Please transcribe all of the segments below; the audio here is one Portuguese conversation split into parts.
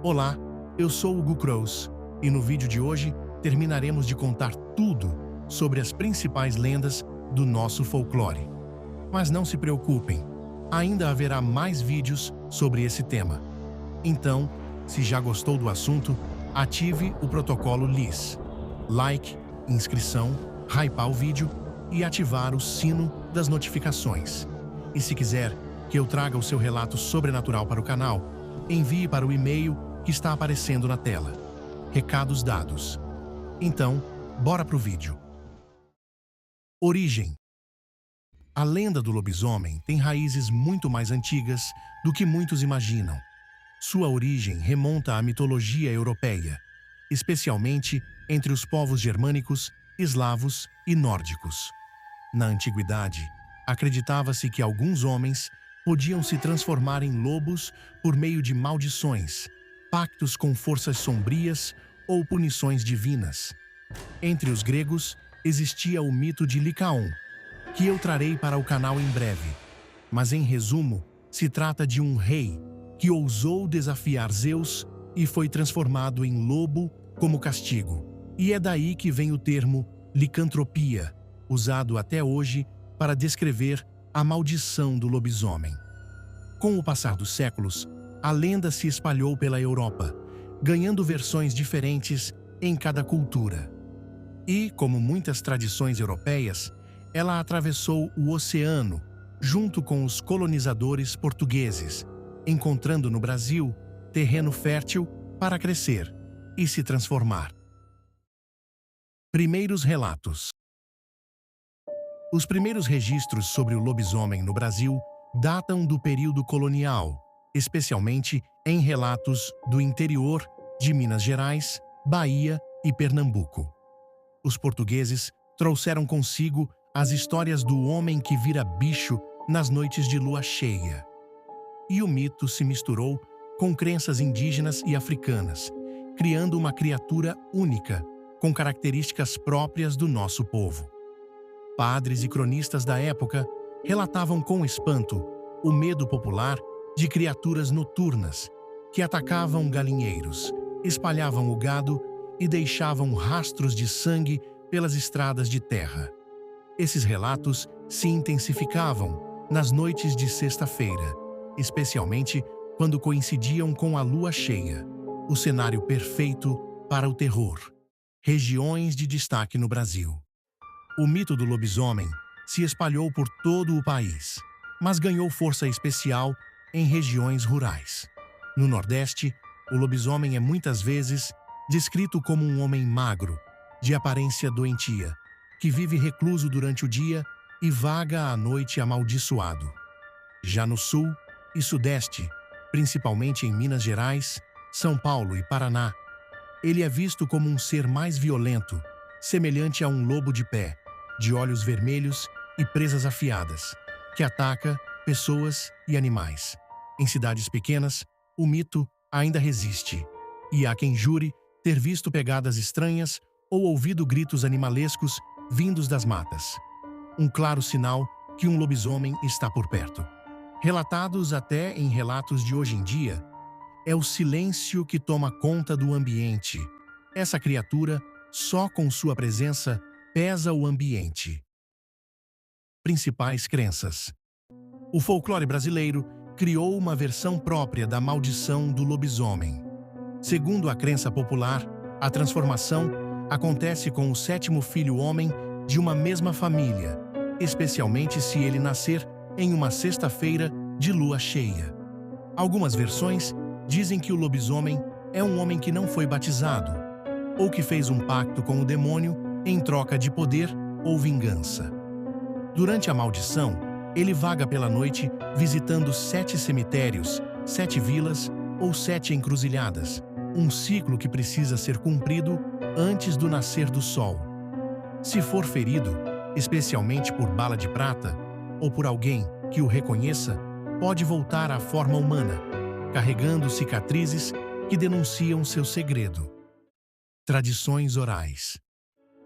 Olá, eu sou o Hugo Crows e no vídeo de hoje terminaremos de contar tudo sobre as principais lendas do nosso folclore. Mas não se preocupem, ainda haverá mais vídeos sobre esse tema. Então, se já gostou do assunto, ative o protocolo LIS. Like, inscrição, hypar o vídeo e ativar o sino das notificações. E se quiser que eu traga o seu relato sobrenatural para o canal, envie para o e-mail que está aparecendo na tela. Recados dados. Então, bora pro vídeo. Origem. A lenda do lobisomem tem raízes muito mais antigas do que muitos imaginam. Sua origem remonta à mitologia europeia, especialmente entre os povos germânicos, eslavos e nórdicos. Na antiguidade, acreditava-se que alguns homens podiam se transformar em lobos por meio de maldições, pactos com forças sombrias ou punições divinas. Entre os gregos, existia o mito de Licaon, que eu trarei para o canal em breve. Mas em resumo, se trata de um rei que ousou desafiar Zeus e foi transformado em lobo como castigo. E é daí que vem o termo licantropia, usado até hoje para descrever a maldição do lobisomem. Com o passar dos séculos, a lenda se espalhou pela Europa, ganhando versões diferentes em cada cultura. E, como muitas tradições europeias, ela atravessou o oceano junto com os colonizadores portugueses, encontrando no Brasil terreno fértil para crescer e se transformar. Primeiros relatos. Os primeiros registros sobre o lobisomem no Brasil datam do período colonial, especialmente em relatos do interior de Minas Gerais, Bahia e Pernambuco. Os portugueses trouxeram consigo as histórias do homem que vira bicho nas noites de lua cheia. E o mito se misturou com crenças indígenas e africanas, criando uma criatura única, com características próprias do nosso povo. Padres e cronistas da época relatavam com espanto o medo popular de criaturas noturnas que atacavam galinheiros, espalhavam o gado e deixavam rastros de sangue pelas estradas de terra. Esses relatos se intensificavam nas noites de sexta-feira, especialmente quando coincidiam com a lua cheia, o cenário perfeito para o terror. Regiões de destaque no Brasil. O mito do lobisomem se espalhou por todo o país, mas ganhou força especial em regiões rurais. No Nordeste, o lobisomem é muitas vezes descrito como um homem magro, de aparência doentia, que vive recluso durante o dia e vaga à noite amaldiçoado. Já no Sul e Sudeste, principalmente em Minas Gerais, São Paulo e Paraná, ele é visto como um ser mais violento, semelhante a um lobo de pé, de olhos vermelhos e presas afiadas, que ataca pessoas e animais. Em cidades pequenas, o mito ainda resiste, e há quem jure ter visto pegadas estranhas ou ouvido gritos animalescos vindos das matas. Um claro sinal que um lobisomem está por perto. Relatados até em relatos de hoje em dia, é o silêncio que toma conta do ambiente. Essa criatura, só com sua presença, pesa o ambiente. Principais crenças. O folclore brasileiro criou uma versão própria da maldição do lobisomem. Segundo a crença popular, a transformação acontece com o sétimo filho homem de uma mesma família, especialmente se ele nascer em uma sexta-feira de lua cheia. Algumas versões dizem que o lobisomem é um homem que não foi batizado, ou que fez um pacto com o demônio em troca de poder ou vingança. Durante a maldição, ele vaga pela noite visitando 7 cemitérios, 7 vilas ou 7 encruzilhadas, um ciclo que precisa ser cumprido antes do nascer do sol. Se for ferido, especialmente por bala de prata, ou por alguém que o reconheça, pode voltar à forma humana, carregando cicatrizes que denunciam seu segredo. Tradições orais.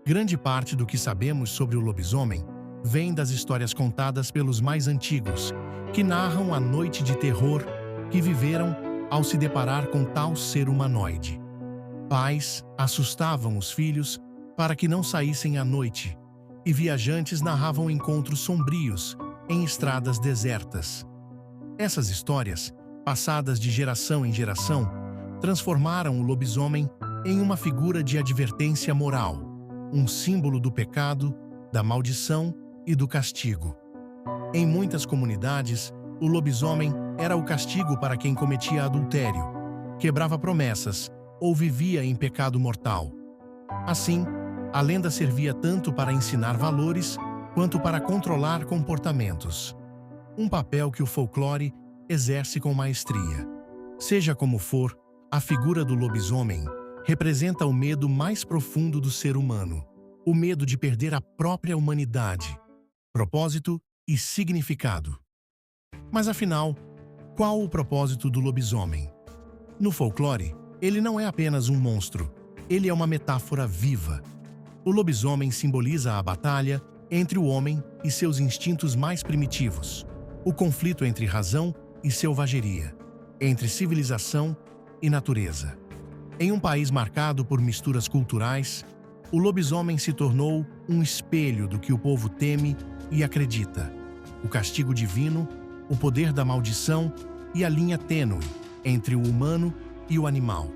Grande parte do que sabemos sobre o lobisomem vem das histórias contadas pelos mais antigos, que narram a noite de terror que viveram ao se deparar com tal ser humanoide. Pais assustavam os filhos para que não saíssem à noite, e viajantes narravam encontros sombrios em estradas desertas. Essas histórias, passadas de geração em geração, transformaram o lobisomem em uma figura de advertência moral, um símbolo do pecado, da maldição e do castigo. Em muitas comunidades, o lobisomem era o castigo para quem cometia adultério, quebrava promessas ou vivia em pecado mortal. Assim, a lenda servia tanto para ensinar valores quanto para controlar comportamentos. Um papel que o folclore exerce com maestria. Seja como for, a figura do lobisomem representa o medo mais profundo do ser humano, o medo de perder a própria humanidade, propósito e significado. Mas afinal, qual o propósito do lobisomem? No folclore, ele não é apenas um monstro, ele é uma metáfora viva. O lobisomem simboliza a batalha entre o homem e seus instintos mais primitivos, o conflito entre razão e selvageria, entre civilização e natureza. Em um país marcado por misturas culturais, o lobisomem se tornou um espelho do que o povo teme e acredita: o castigo divino, o poder da maldição e a linha tênue entre o humano e o animal.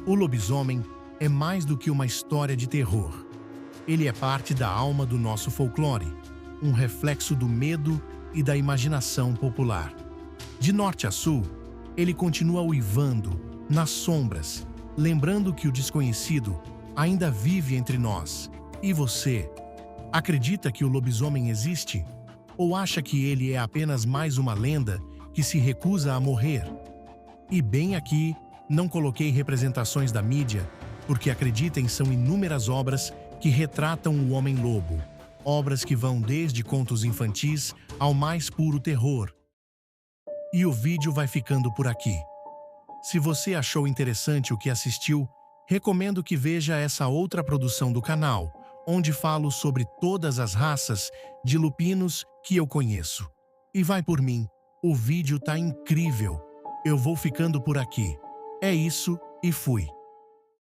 O lobisomem é mais do que uma história de terror. Ele é parte da alma do nosso folclore, um reflexo do medo e da imaginação popular. De norte a sul, ele continua uivando nas sombras, lembrando que o desconhecido ainda vive entre nós. E você, acredita que o lobisomem existe? Ou acha que ele é apenas mais uma lenda que se recusa a morrer? E bem aqui, não coloquei representações da mídia, porque acreditem, são inúmeras obras que retratam o homem-lobo. Obras que vão desde contos infantis ao mais puro terror. E o vídeo vai ficando por aqui. Se você achou interessante o que assistiu, recomendo que veja essa outra produção do canal, onde falo sobre todas as raças de lupinos que eu conheço. E vai por mim, o vídeo tá incrível. Eu vou ficando por aqui. É isso e fui.